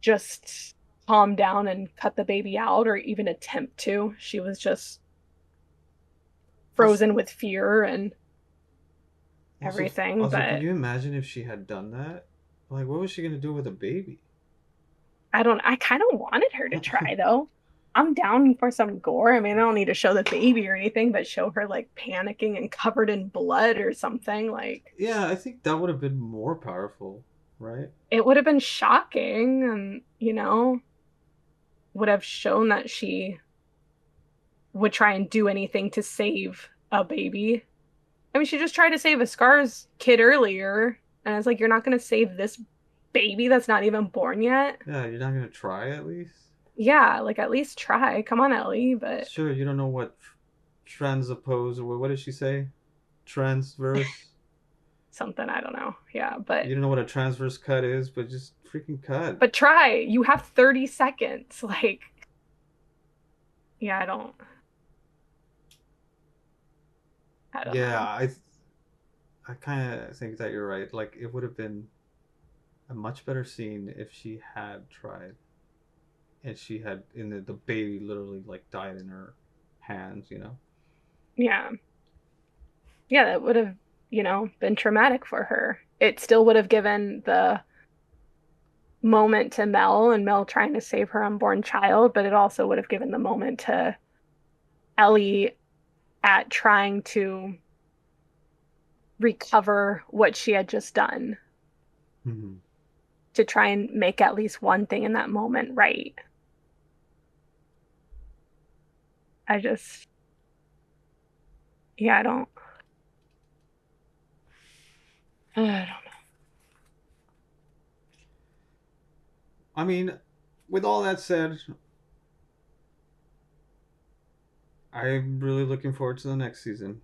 just calm down and cut the baby out or even attempt to. She was just frozen with fear and Also, everything. also, could But you imagine if she had done that? Like, what was she gonna do with a baby? I kind of wanted her to try though. I'm down for some gore. I mean, I don't need to show the baby or anything, but show her like panicking and covered in blood or something. Like, Yeah, I think that would have been more powerful, right? it would have been shocking and, would have shown that she would try and do anything to save a baby. I mean, she just tried to save a Scar's kid earlier, and it's like, you're not going to save this baby that's not even born yet. Yeah, you're not gonna try at least. Yeah, like at least try. Come on, Ellie, but Sure, you don't know what transoppose or what did she say? Transverse. something I don't know. Yeah, but You don't know what a transverse cut is, but just freaking cut. but try. You have 30 seconds. Like, yeah, I don't Yeah, know. I kind of think that you're right. Like, it would have been a much better scene if she had tried, and she had in the baby literally like died in her hands. You know. Yeah. Yeah, that would have, been traumatic for her. It still would have given the moment to Mel and Mel trying to save her unborn child, but it also would have given the moment to Ellie at trying to recover what she had just done, Mm-hmm. to try and make at least one thing in that moment right. I just, yeah, I don't know. I mean, with all that said, I'm really looking forward to the next season.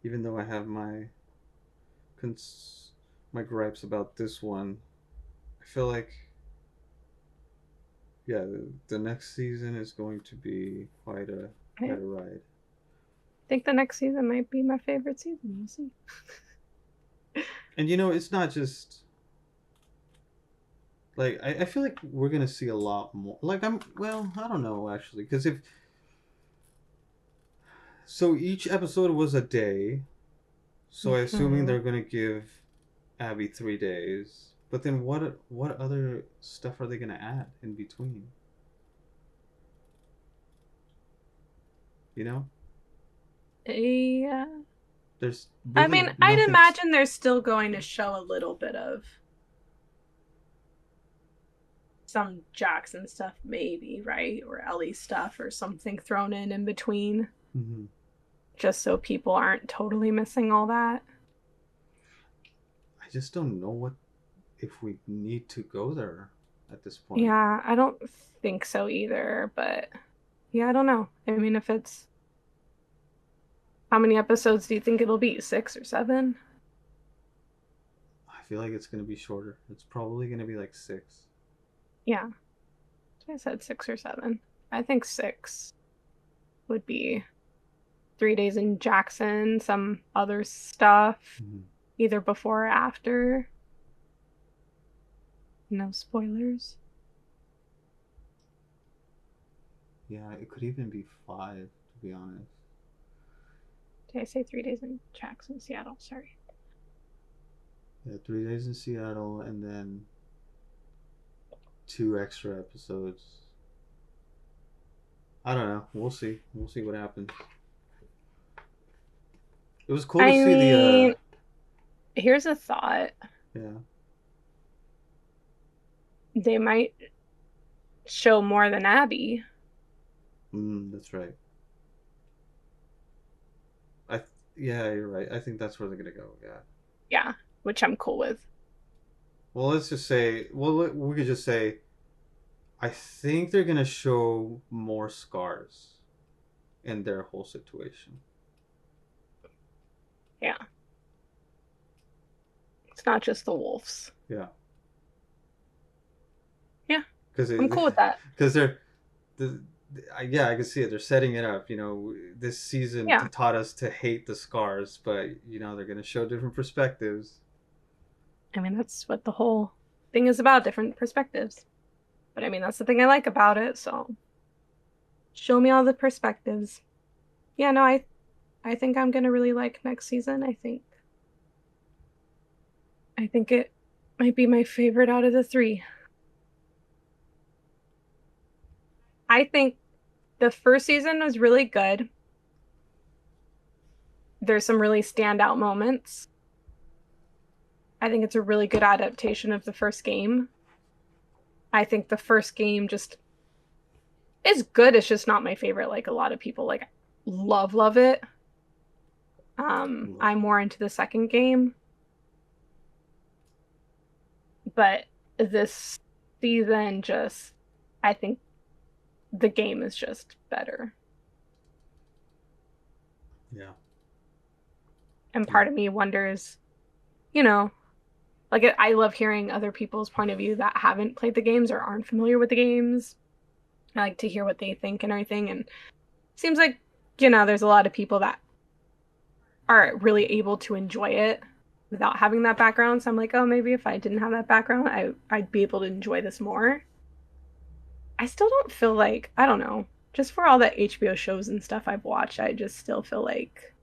Even though I have cons- my gripes about this one, I feel like yeah, the next season is going to be I quite a ride. think the next season might be my favorite season. We'll see. And it's not just like I feel like we're gonna see a lot more. Like I don't know actually, because if so, each episode was a day. So I assuming Mhm. they're gonna give Abby 3 days. But then what other stuff are they gonna add in between? You know, Yeah. there's I really mean, I'd nothing. imagine they're still going to show a little bit of some Jackson stuff, maybe, right? Or Ellie stuff or something thrown in between, Mhm. just so people aren't totally missing all that. I just don't know what if we need to go there at this point. Yeah, I don't think so either, but yeah, I don't know. I mean, if it's how many episodes do you think it'll be? 6 or 7? I feel like it's gonna be shorter. It's probably gonna be like 6. Yeah, I said 6 or 7. I think 6 would be 3 days in Jackson, some other stuff, Mhm. either before or after. No spoilers. Yeah, it could even be 5 to be honest. Did I say 3 days in Jackson, Seattle? Sorry. Yeah, 3 days in Seattle and then 2 extra episodes. I don't know. We'll see. We'll see what happens. It was cool to I see the mean, here's a thought. yeah. They might show more than Abby. That's right. I yeah, you're right. I think that's where they're gonna go. Yeah. Yeah, which I'm cool with. Well, let's just say. Well, we could just say. I think they're gonna show more scars in their whole situation. Yeah. It's not just the wolves. Yeah. Yeah, Because I'm cool with that. because they're the yeah, I can see it. They're setting it up. This season Yeah. taught us to hate the scars, but they're gonna show different perspectives. I mean, that's what the whole thing is about, different perspectives. But I mean, that's the thing I like about it, so show me all the perspectives. yeah, no, I think I'm gonna really like next season. I think it might be my favorite out of the three. I think the first season was really good. There's some really standout moments. I think it's a really good adaptation of the first game. I think the first game just is good. It's just not my favorite. Like a lot of people like love it. I'm more into the second game, but this season just I think the game is just better. Yeah. And Yeah. part of me wonders, you know, like I love hearing other people's point of view that haven't played the games or aren't familiar with the games. I like to hear what they think and everything. And it seems like, there's a lot of people that are really able to enjoy it without having that background. So I'm like, oh, maybe if I didn't have that background, I'd be able to enjoy this more. I still don't feel like, I don't know, just for all the HBO shows and stuff I've watched, I just still feel like,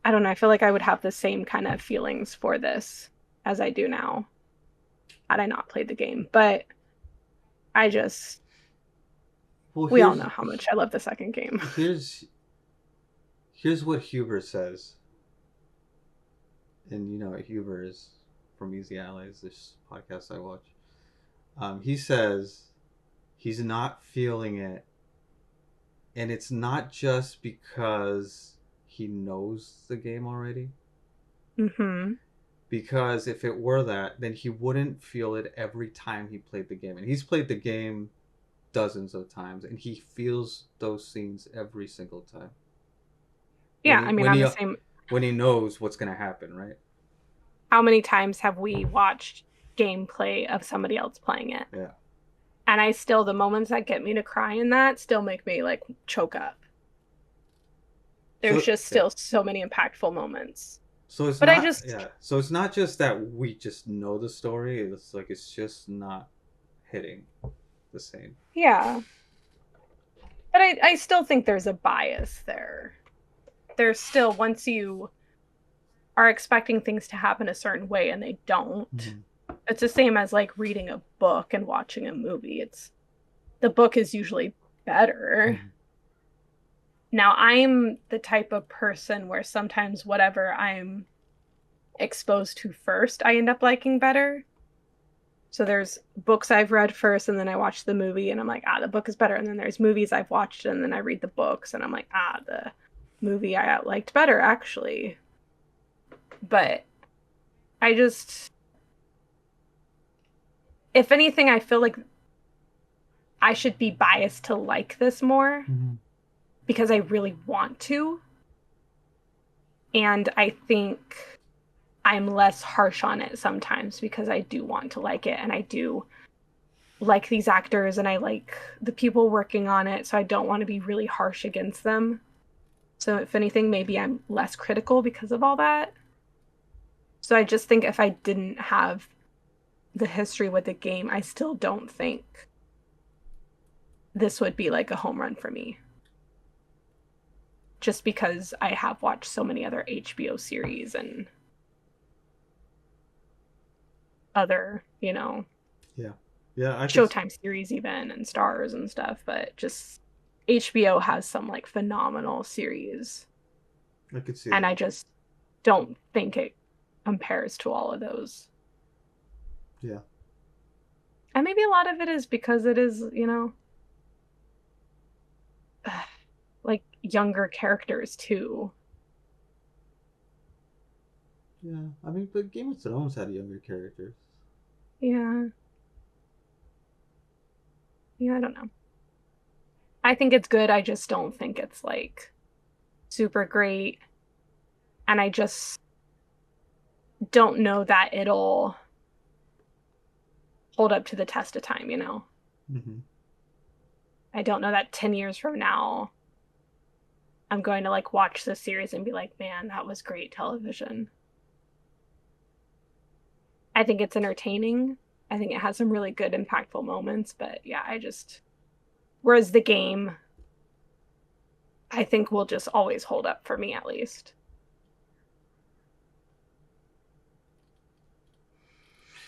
I don't know, I feel like I would have the same kind of feelings for this as I do now had I not played the game. But I just, Well, we all know how much I love the second game. here's what Huber says, and Huber is from Easy Allies, this podcast I watch. He says he's not feeling it, and it's not just because he knows the game already. Mm-hmm. Because if it were that, then he wouldn't feel it every time he played the game, and he's played the game dozens of times, and he feels those scenes every single time. Yeah, I mean, I'm the same. When he knows what's going to happen, right? How many times have we watched gameplay of somebody else playing it? Yeah. And I still, the moments that get me to cry in that still make me like choke up. There's just still so many impactful moments. So it's but not, I just, yeah. So it's not just that we just know the story. It's like it's just not hitting the same. yeah. But I still think there's a bias there. There's still, once you are expecting things to happen a certain way and they don't, mm-hmm. It's the same as like reading a book and watching a movie. The book is usually better. Mm-hmm. Now, I'm the type of person where sometimes whatever I'm exposed to first, I end up liking better. So there's books I've read first and then I watch the movie and I'm like, the book is better. And then there's movies I've watched and then I read the books and I'm like, the movie I liked better, actually. But I just, if anything, I feel like I should be biased to like this more, mm-hmm. because I really want to. And I think I'm less harsh on it sometimes because I do want to like it and I do like these actors and I like the people working on it. So I don't want to be really harsh against them. So if anything, maybe I'm less critical because of all that. So I just think if I didn't have the history with the game, I still don't think this would be like a home run for me. Just because I have watched so many other HBO series and other, yeah, Showtime series even and Stars and stuff, but just HBO has some like phenomenal series. I could see and that. I just don't think it compares to all of those. Yeah. And maybe a lot of it is because it is, like younger characters too. Yeah, I mean, but Game of Thrones had younger characters. Yeah. Yeah, I don't know. I think it's good. I just don't think it's like super great. And I just don't know that it'll hold up to the test of time, Mm-hmm. I don't know that 10 years from now I'm going to like watch this series and be like, man, that was great television. I think it's entertaining. I think it has some really good impactful moments, but yeah, whereas the game, I think will just always hold up for me, at least.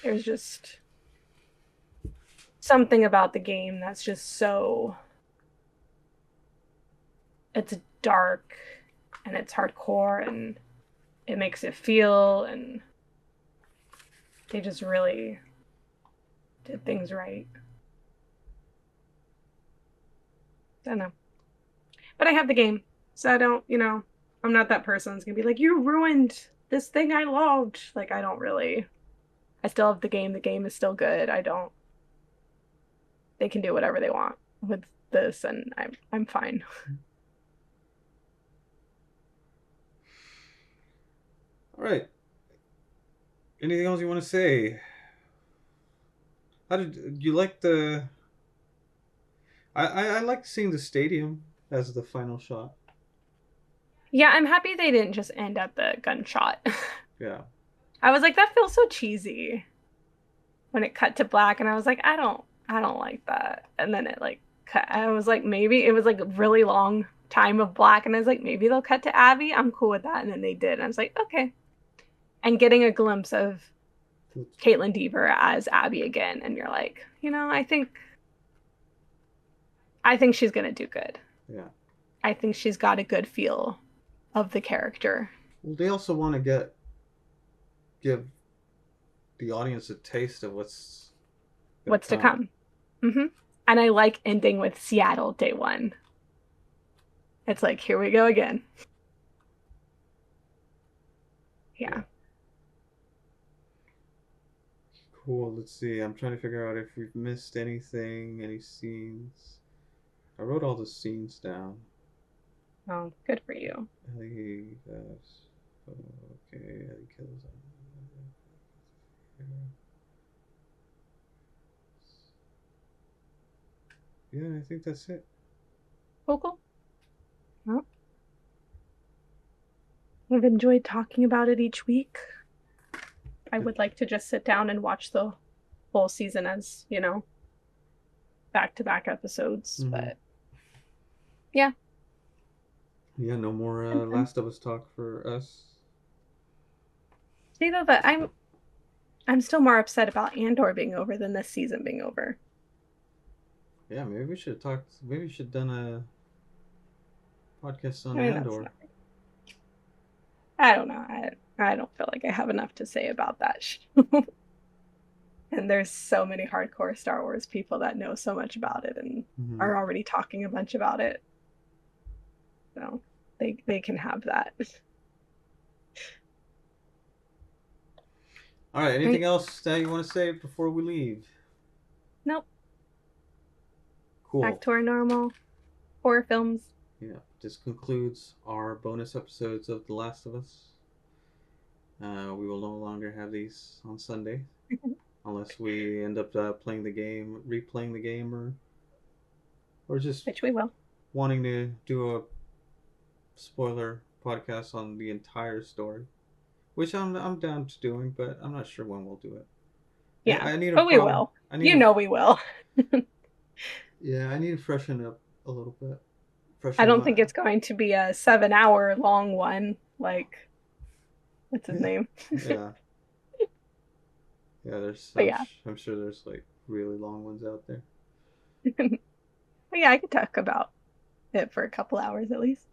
There's just something about the game that's just so, it's dark and it's hardcore and it makes it feel, and they just really did things right. I don't know. But I have the game, so I don't, I'm not that person that's gonna be like, you ruined this thing I loved. Like, I don't really. I still have the game. The game is still good. I don't. They can do whatever they want with this, and I'm fine. All right. Anything else you want to say? How did you like the? I like seeing the stadium as the final shot. Yeah, I'm happy they didn't just end at the gunshot. Yeah. I was like, that feels so cheesy when it cut to black, and I was like, I don't like that. And then it like cut. I was like, maybe it was like a really long time of black, and I was like, maybe they'll cut to Abby. I'm cool with that. And then they did. And I was like, okay. And getting a glimpse of Caitlin Deaver as Abby again, and you're like, I think she's gonna do good. Yeah. I think she's got a good feel of the character. Well, they also want to give the audience a taste of what's To come. Mm-hmm. And I like ending with Seattle day one. It's like, here we go again. Yeah. Cool. Let's see. I'm trying to figure out if we've missed anything, any scenes. I wrote all the scenes down. Oh, good for you. Ellie, that's okay. Ellie kills him. Yeah, I think that's it. Cool. Well, I've enjoyed talking about it each week. I would like to just sit down and watch the whole season as, back-to-back episodes. Mhm. But yeah. Yeah, no more Last of Us talk for us. See though, but I'm still more upset about Andor being over than this season being over. Yeah, maybe we should have talked. Maybe we should have done a podcast on I mean, Andor. I don't know. I don't feel like I have enough to say about that show. And there's so many hardcore Star Wars people that know so much about it and are already talking a bunch about it. So they can have that. All right. Anything else that you want to say before we leave? Nope. Cool. Back to our normal horror films. Yeah. This concludes our bonus episodes of The Last of Us. We will no longer have these on Sunday, unless we end up playing the game, replaying the game, or just which we will. Wanting to do a spoiler podcast on the entire story, which I'm down to doing, but I'm not sure when we'll do it. Yeah, I need but we will. We will. Yeah, I need to freshen up a little bit. I don't think it's going to be a 7-hour long one. Like, what's his name? Yeah. Yeah, I'm sure there's like really long ones out there. But yeah, I could talk about it for a couple hours at least.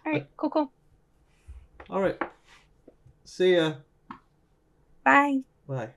All right, cool. All right. See ya. Bye. Bye.